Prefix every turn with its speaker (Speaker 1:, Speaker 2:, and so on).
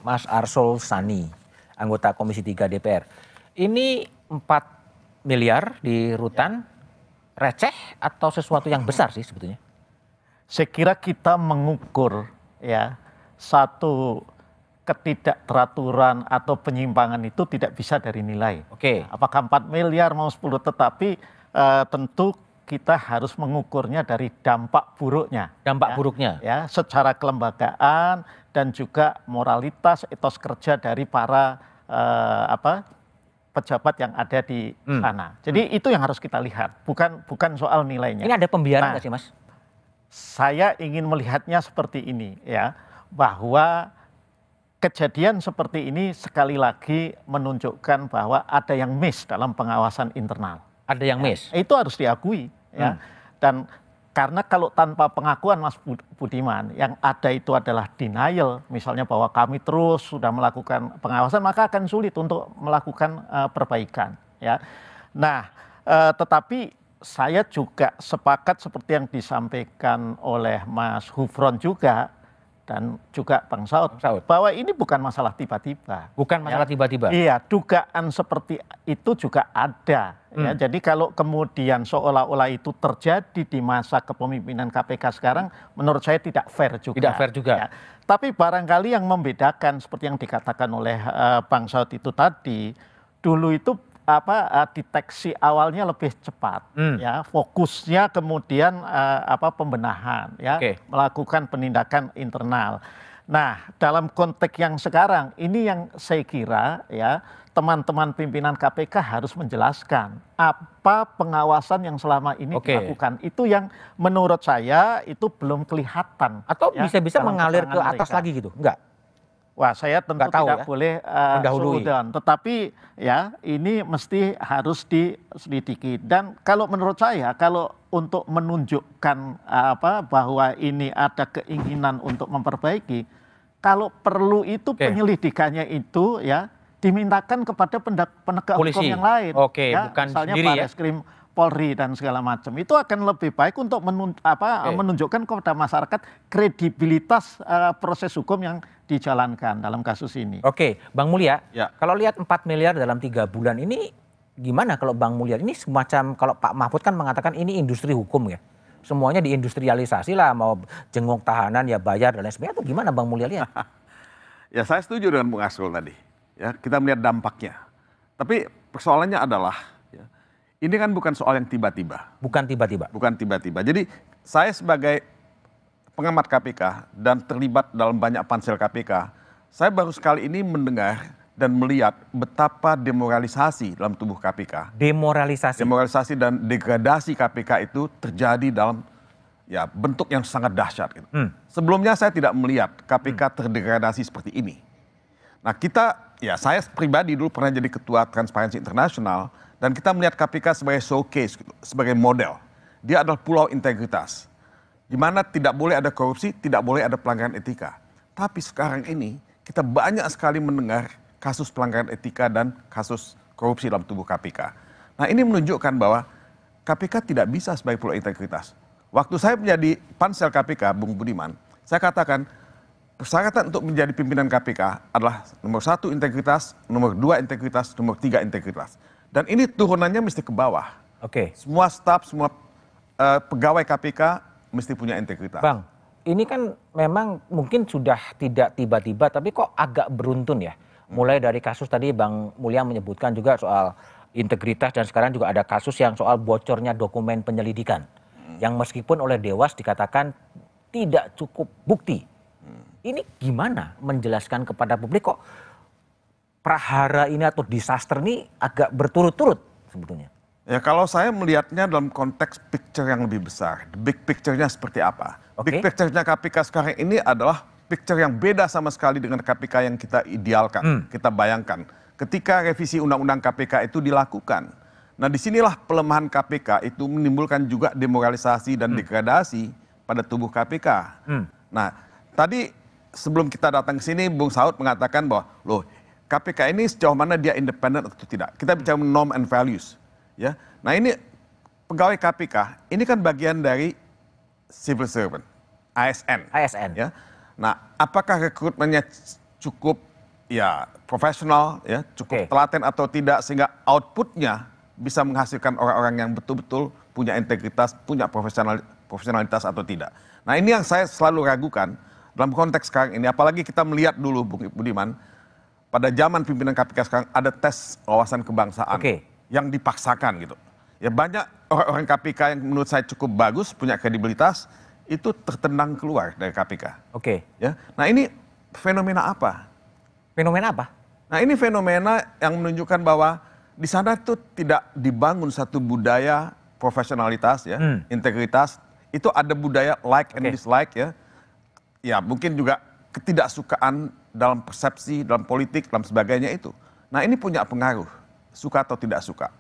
Speaker 1: Mas Arsul Sani, anggota Komisi 3 DPR. Ini 4 miliar di rutan, receh atau sesuatu yang besar sih sebetulnya?
Speaker 2: Saya kira kita mengukur ya satu ketidakteraturan atau penyimpangan itu tidak bisa dari nilai.
Speaker 1: Oke.
Speaker 2: Apakah 4 miliar mau 10, tetapi tentu kita harus mengukurnya dari dampak buruknya.
Speaker 1: Dampak buruknya.
Speaker 2: Ya, secara kelembagaan dan juga moralitas etos kerja dari para pejabat yang ada di sana. Jadi itu yang harus kita lihat, bukan soal nilainya.
Speaker 1: Ini ada pembiaran nggak sih, Mas?
Speaker 2: Saya ingin melihatnya seperti ini ya, bahwa kejadian seperti ini sekali lagi menunjukkan bahwa ada yang miss dalam pengawasan internal.
Speaker 1: Ada yang miss.
Speaker 2: Itu harus diakui ya. Dan karena kalau tanpa pengakuan Mas Budiman, yang ada itu adalah denial, misalnya bahwa kami terus sudah melakukan pengawasan, maka akan sulit untuk melakukan perbaikan ya. Nah, tetapi saya juga sepakat seperti yang disampaikan oleh Mas Hufron juga dan juga Bang Saud, bahwa ini bukan masalah tiba-tiba.
Speaker 1: Bukan masalah tiba-tiba.
Speaker 2: Iya, dugaan seperti itu juga ada. Ya, jadi kalau kemudian seolah-olah itu terjadi di masa kepemimpinan KPK sekarang, menurut saya tidak fair juga.
Speaker 1: Tidak fair juga.
Speaker 2: Ya. Tapi barangkali yang membedakan seperti yang dikatakan oleh Bang Saud itu tadi, dulu itu deteksi awalnya lebih cepat, ya fokusnya kemudian pembenahan, ya melakukan penindakan internal. Nah, dalam konteks yang sekarang ini yang saya kira ya teman-teman pimpinan KPK harus menjelaskan apa pengawasan yang selama ini dilakukan. Itu yang menurut saya itu belum kelihatan.
Speaker 1: Atau
Speaker 2: ya,
Speaker 1: bisa mengalir ke atas
Speaker 2: mereka.
Speaker 1: lagi gitu, enggak?
Speaker 2: Wah, saya tentu tidak boleh
Speaker 1: mendahului.
Speaker 2: Tetapi ya ini mesti harus diselidiki. Dan kalau menurut saya, kalau untuk menunjukkan bahwa ini ada keinginan untuk memperbaiki, kalau perlu itu penyelidikannya itu ya dimintakan kepada penegak hukum yang lain.
Speaker 1: Ya, bukan
Speaker 2: misalnya
Speaker 1: sendiri
Speaker 2: Barreskrim Polri dan segala macam, itu akan lebih baik untuk menunjukkan kepada masyarakat kredibilitas proses hukum yang dijalankan dalam kasus ini.
Speaker 1: Oke, Bang Mulya, kalau lihat 4 miliar dalam 3 bulan ini gimana kalau Bang Mulya? Ini semacam, kalau Pak Mahfud kan mengatakan ini industri hukum ya. Semuanya diindustrialisasi lah, mau jenguk tahanan ya bayar dan lain sebagainya. Atau gimana Bang Mulya lihat?
Speaker 3: Ya saya setuju dengan Bung Arsul tadi. Ya, kita melihat dampaknya. Tapi persoalannya adalah ini kan bukan soal yang tiba-tiba.
Speaker 1: Bukan tiba-tiba.
Speaker 3: Bukan tiba-tiba. Jadi saya sebagai pengamat KPK dan terlibat dalam banyak pansel KPK, saya baru sekali ini mendengar dan melihat betapa demoralisasi dalam tubuh KPK.
Speaker 1: Demoralisasi.
Speaker 3: Demoralisasi dan degradasi KPK itu terjadi dalam ya bentuk yang sangat dahsyat. Gitu. Sebelumnya saya tidak melihat KPK terdegradasi seperti ini. Nah saya pribadi dulu pernah jadi ketua Transparansi Internasional. Dan kita melihat KPK sebagai showcase, sebagai model. Dia adalah pulau integritas. Di mana tidak boleh ada korupsi, tidak boleh ada pelanggaran etika. Tapi sekarang ini kita banyak sekali mendengar kasus pelanggaran etika dan kasus korupsi dalam tubuh KPK. Nah ini menunjukkan bahwa KPK tidak bisa sebagai pulau integritas. Waktu saya menjadi pansel KPK, Bung Budiman, saya katakan persyaratan untuk menjadi pimpinan KPK adalah nomor 1 integritas, nomor 2 integritas, nomor 3 integritas. Dan ini turunannya mesti ke bawah. Semua staf, semua pegawai KPK mesti punya integritas.
Speaker 1: Bang, ini kan memang mungkin sudah tidak tiba-tiba, tapi kok agak beruntun ya. Mulai dari kasus tadi Bang Mulya menyebutkan juga soal integritas, dan sekarang juga ada kasus yang soal bocornya dokumen penyelidikan. Yang meskipun oleh Dewas dikatakan tidak cukup bukti. Ini gimana menjelaskan kepada publik kok prahara ini atau disaster ini agak berturut-turut sebetulnya?
Speaker 3: Ya kalau saya melihatnya dalam konteks picture yang lebih besar. The big picture-nya seperti apa? Big picture-nya KPK sekarang ini adalah picture yang beda sama sekali dengan KPK yang kita idealkan, kita bayangkan. Ketika revisi Undang-Undang KPK itu dilakukan. Nah disinilah pelemahan KPK itu menimbulkan juga demoralisasi dan degradasi pada tubuh KPK. Nah tadi sebelum kita datang ke sini Bung Saud mengatakan bahwa KPK ini sejauh mana dia independen atau tidak. Kita bicara norm and values. Ya. Nah ini pegawai KPK, ini kan bagian dari civil servant, ASN.
Speaker 1: ASN.
Speaker 3: Ya. Nah apakah rekrutmennya cukup ya profesional, ya cukup telaten atau tidak, sehingga outputnya bisa menghasilkan orang-orang yang betul-betul punya integritas, punya profesionalitas atau tidak. Nah ini yang saya selalu ragukan dalam konteks sekarang ini, apalagi kita melihat dulu Bung Budiman, pada zaman pimpinan KPK sekarang ada tes wawasan kebangsaan yang dipaksakan gitu. Ya banyak orang-orang KPK yang menurut saya cukup bagus, punya kredibilitas, itu tertendang keluar dari KPK. Ya, nah ini fenomena apa?
Speaker 1: Fenomena apa?
Speaker 3: Nah ini fenomena yang menunjukkan bahwa di sana itu tidak dibangun satu budaya profesionalitas, ya, integritas. Itu ada budaya like and dislike, ya. Ya mungkin juga ketidaksukaan dalam persepsi, dalam politik, dalam sebagainya itu. Nah ini punya pengaruh, suka atau tidak suka.